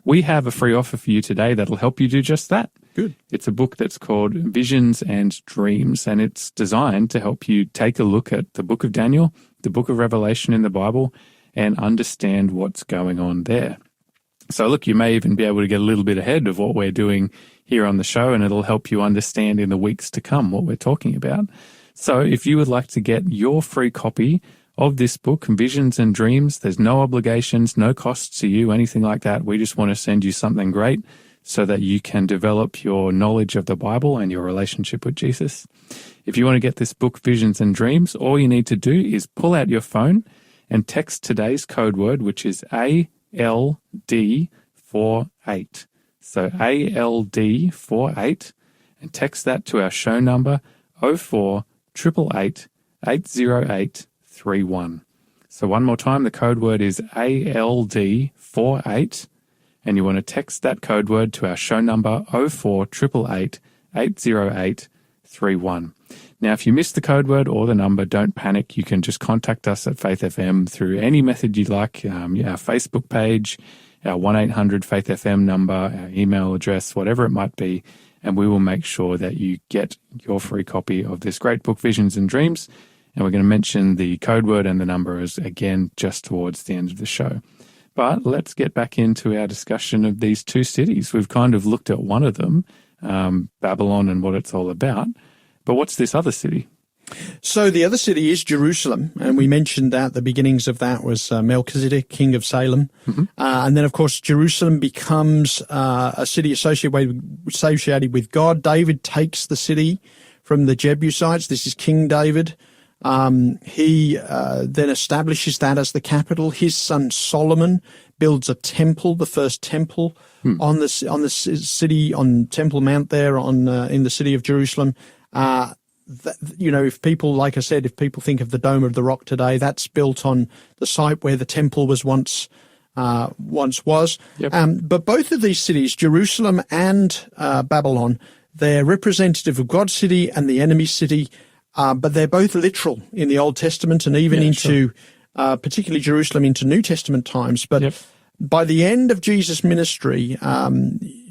We have a free offer for you today that'll help you do just that. Good. It's a book that's called Visions and Dreams, and it's designed to help you take a look at the book of Daniel, the book of Revelation in the Bible, and understand what's going on there. So look, you may even be able to get a little bit ahead of what we're doing here on the show, and it'll help you understand in the weeks to come what we're talking about. So if you would like to get your free copy of this book, Visions and Dreams, there's no obligations, no costs to you, anything like that. We just want to send you something great so that you can develop your knowledge of the Bible and your relationship with Jesus. If you want to get this book, Visions and Dreams, all you need to do is pull out your phone and text today's code word, which is ALD48. So ALD48, and text that to our show number 0488 808 31. So one more time, the code word is ALD48, and you want to text that code word to our show number 0488 808 31. Now, if you missed the code word or the number, don't panic. You can just contact us at Faith FM through any method you'd like, our Facebook page, our 1-800-FAITH-FM number, our email address, whatever it might be, and we will make sure that you get your free copy of this great book, Visions and Dreams. And we're going to mention the code word and the number again just towards the end of the show. But let's get back into our discussion of these two cities. We've kind of looked at one of them, Babylon, and what it's all about. But what's this other city? So the other city is Jerusalem, and we mentioned that the beginnings of that was Melchizedek, king of Salem. Mm-hmm. And then, of course, Jerusalem becomes a city associated with God. David takes the city from the Jebusites. This is King David. He then establishes that as the capital. His son Solomon builds a temple, the first temple on the city, on Temple Mount there in the city of Jerusalem. If people, like I said, if people think of the Dome of the Rock today, that's built on the site where the temple was once was. Yep. But both of these cities, Jerusalem and Babylon, they're representative of God's city and the enemy's city, but they're both literal in the Old Testament and even into, particularly Jerusalem, into New Testament times. But by the end of Jesus' ministry,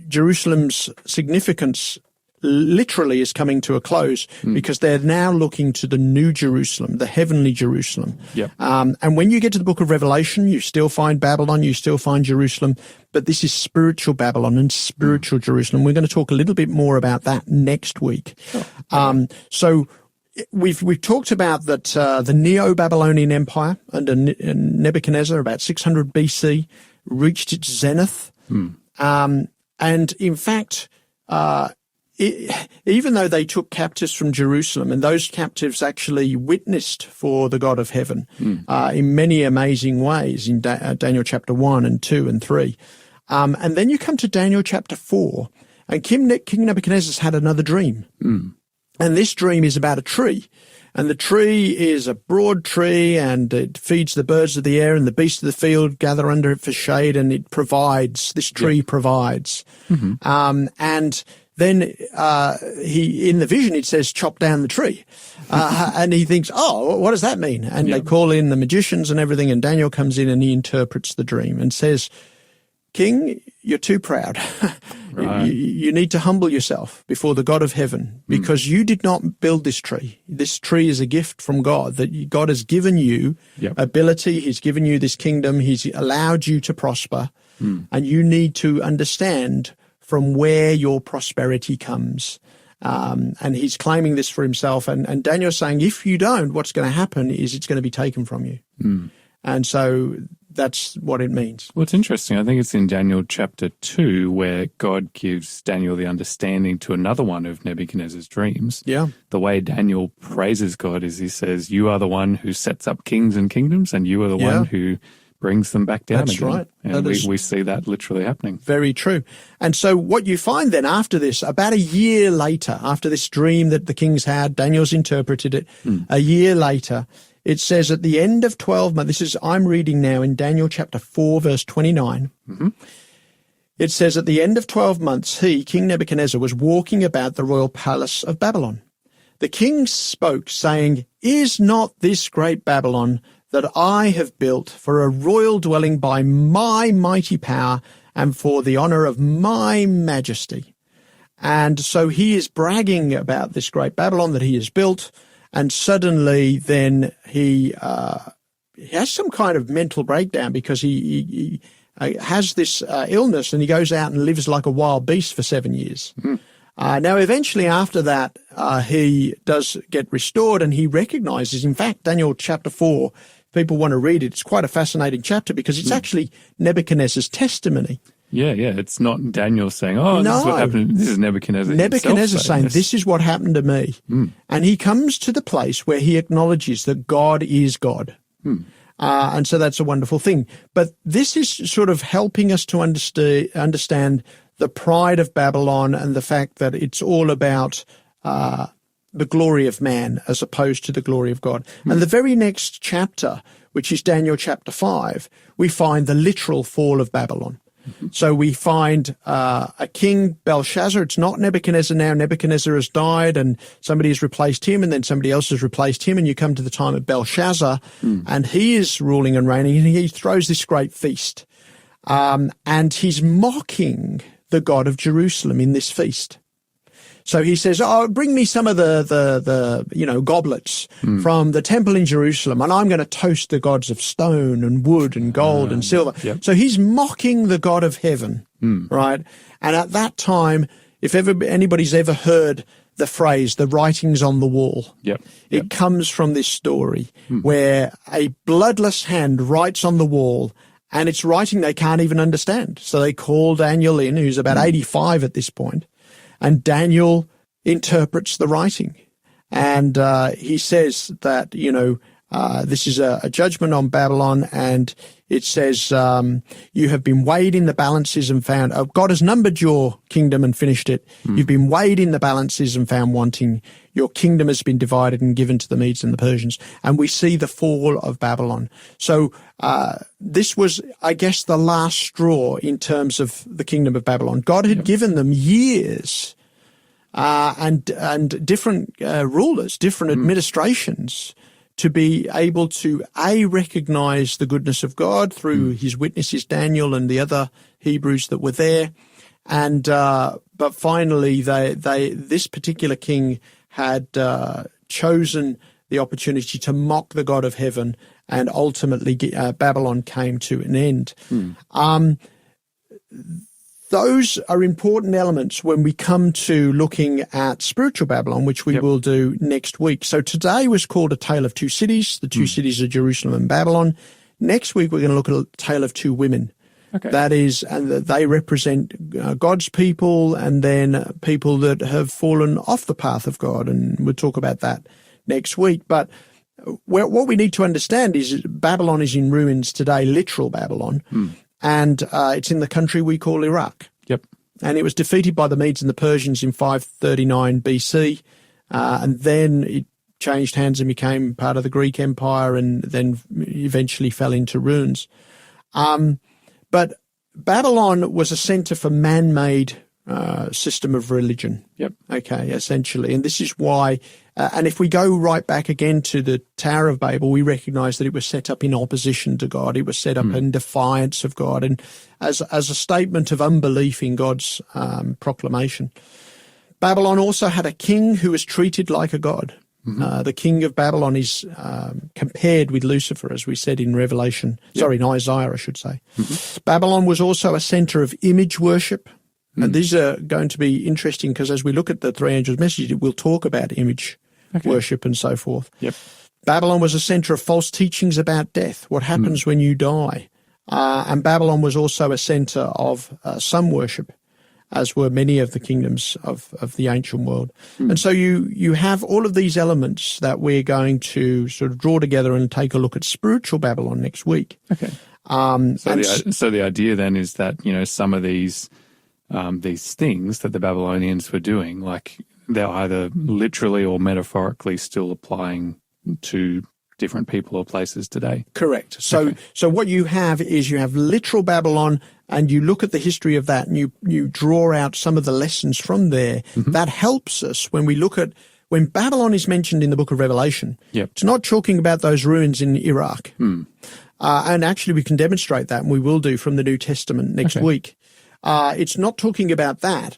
Jerusalem's significance literally is coming to a close because they're now looking to the new Jerusalem, the heavenly Jerusalem. Yep. And when you get to the book of Revelation, you still find Babylon, you still find Jerusalem, but this is spiritual Babylon and spiritual Jerusalem. We're going to talk a little bit more about that next week. Oh. So we've talked about that the Neo-Babylonian Empire under Nebuchadnezzar about 600 BC reached its zenith. And in fact, even though they took captives from Jerusalem, and those captives actually witnessed for the God of heaven in many amazing ways in Daniel chapter 1 and 2 and 3. And then you come to Daniel chapter 4, and King Nebuchadnezzar's had another dream. And this dream is about a tree. And the tree is a broad tree, and it feeds the birds of the air, and the beasts of the field gather under it for shade, and it provides, this tree provides. And then he, in the vision, it says, chop down the tree. And he thinks, oh, what does that mean? And they call in the magicians and everything, and Daniel comes in and he interprets the dream and says, King, you're too proud. Right. You need to humble yourself before the God of heaven, because you did not build this tree. This tree is a gift from God, that God has given you ability. He's given you this kingdom. He's allowed you to prosper, and you need to understand from where your prosperity comes. And he's claiming this for himself. And Daniel's saying, if you don't, what's going to happen is it's going to be taken from you. And so that's what it means. Well, it's interesting. I think it's in Daniel chapter 2 where God gives Daniel the understanding to another one of Nebuchadnezzar's dreams. Yeah. The way Daniel praises God is he says, you are the one who sets up kings and kingdoms, and you are the one who brings them back down That's again. Right. And we see that literally happening. Very true. And so what you find then after this, about a year later, after this dream that the kings had, Daniel's interpreted it, a year later, it says at the end of 12 months, I'm reading now in Daniel chapter 4, verse 29. It says, at the end of 12 months, he, King Nebuchadnezzar, was walking about the royal palace of Babylon. The king spoke, saying, is not this great Babylon that I have built for a royal dwelling by my mighty power and for the honor of my majesty? And so he is bragging about this great Babylon that he has built. And suddenly then he has some kind of mental breakdown because he has this illness, and he goes out and lives like a wild beast for 7 years. Now, eventually after that, he does get restored, and he recognizes, in fact, Daniel chapter 4, people want to read it. It's quite a fascinating chapter because it's actually Nebuchadnezzar's testimony. Yeah. It's not Daniel saying, oh, this is what happened. This is Nebuchadnezzar. Nebuchadnezzar saying, this is what happened to me. And he comes to the place where he acknowledges that God is God. And so that's a wonderful thing. But this is sort of helping us to understand the pride of Babylon and the fact that it's all about the glory of man as opposed to the glory of God. And the very next chapter, which is Daniel chapter 5, we find the literal fall of Babylon. So we find a king, Belshazzar. It's not Nebuchadnezzar now. Nebuchadnezzar has died and somebody has replaced him, and then somebody else has replaced him, and you come to the time of Belshazzar, and he is ruling and reigning, and he throws this great feast. And he's mocking the God of Jerusalem in this feast. So he says, oh, bring me some of the goblets from the temple in Jerusalem, and I'm going to toast the gods of stone and wood and gold and silver. So he's mocking the God of heaven, right? And at that time, if anybody's ever heard the phrase, the writings on the wall, it comes from this story where a bloodless hand writes on the wall, and it's writing they can't even understand. So they call Daniel in, who's about 85 at this point. And Daniel interprets the writing. And he says that, this is a judgment on Babylon. And it says, you have been weighed in the balances and found, God has numbered your kingdom and finished it. You've been weighed in the balances and found wanting. Your kingdom has been divided and given to the Medes and the Persians. And we see the fall of Babylon. So this was, I guess, the last straw in terms of the kingdom of Babylon. God had given them years and different rulers, different administrations to be able to, recognize the goodness of God through his witnesses, Daniel and the other Hebrews that were there, And but finally, this particular king had chosen the opportunity to mock the God of heaven, and ultimately Babylon came to an end. Those are important elements when we come to looking at spiritual Babylon, which we will do next week. So today was called A Tale of Two Cities. The two cities are Jerusalem and Babylon. Next week, we're going to look at A Tale of Two Women. Okay. That is, and they represent God's people, and then people that have fallen off the path of God. And we'll talk about that next week. But what we need to understand is Babylon is in ruins today, literal Babylon. And it's in the country we call Iraq. Yep. And it was defeated by the Medes and the Persians in 539 BC. And then it changed hands and became part of the Greek Empire, and then eventually fell into ruins. But Babylon was a center for man-made system of religion. Yep. Okay, essentially. And this is why, and if we go right back again to the Tower of Babel, we recognize that it was set up in opposition to God. It was set up in defiance of God, and as a statement of unbelief in God's proclamation. Babylon also had a king who was treated like a god. The king of Babylon is compared with Lucifer, as we said in Revelation. Sorry, in Isaiah, I should say. Babylon was also a center of image worship. And these are going to be interesting because as we look at the three angels' message, we'll talk about image worship and so forth. Yep. Babylon was a center of false teachings about death, what happens when you die. And Babylon was also a center of sun worship, as were many of the kingdoms of the ancient world. And so you have all of these elements that we're going to sort of draw together and take a look at spiritual Babylon next week. Okay. So the idea then is that, some of these things that the Babylonians were doing, like they're either literally or metaphorically still applying to different people or places today. Correct. So what you have is you have literal Babylon, and you look at the history of that, and you draw out some of the lessons from there. That helps us when we look at when Babylon is mentioned in the book of Revelation. It's not talking about those ruins in Iraq. And actually we can demonstrate that, and we will do from the New Testament next week. It's not talking about that,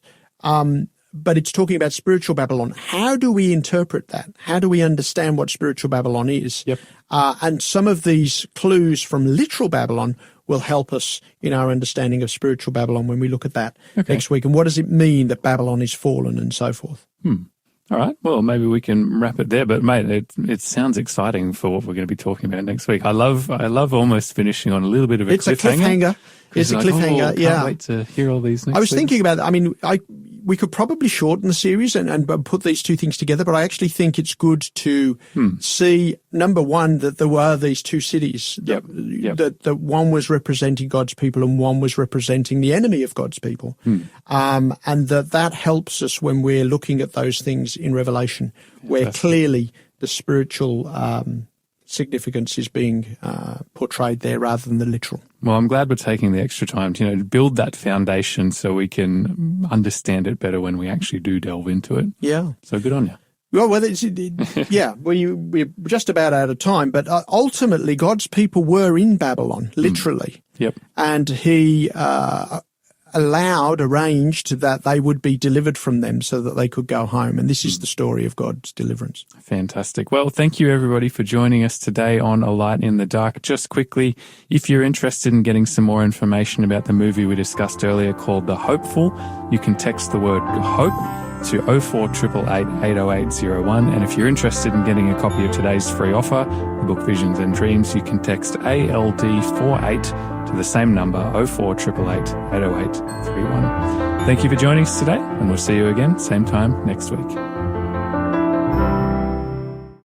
but it's talking about spiritual Babylon. How do we interpret that? How do we understand what spiritual Babylon is? And some of these clues from literal Babylon will help us in our understanding of spiritual Babylon when we look at that next week. And what does it mean that Babylon is fallen and so forth? All right. Well, maybe we can wrap it there. But mate, it sounds exciting for what we're going to be talking about next week. I love almost finishing on a little bit of a cliffhanger. It's a cliffhanger. It's a cliffhanger. Can't wait to hear all these next I was week. thinking about it. I mean, we could probably shorten the series and put these two things together, but I actually think it's good to see, number one, that there were these two cities. That one was representing God's people and one was representing the enemy of God's people. And that helps us when we're looking at those things in Revelation, where clearly the spiritual significance is being portrayed there rather than the literal. Well, I'm glad we're taking the extra time to, build that foundation so we can understand it better when we actually do delve into it. Yeah. So good on you. Well, we're just about out of time, but ultimately God's people were in Babylon, literally. And he arranged that they would be delivered from them so that they could go home. And this is the story of God's deliverance. Fantastic. Well, thank you everybody for joining us today on A Light in the Dark. Just quickly, if you're interested in getting some more information about the movie we discussed earlier called The Hopeful, you can text the word HOPE to 0488 80801. And if you're interested in getting a copy of today's free offer, the book Visions and Dreams, you can text ALD48 to the same number, 0488 80831. Thank you for joining us today, and we'll see you again, same time next week.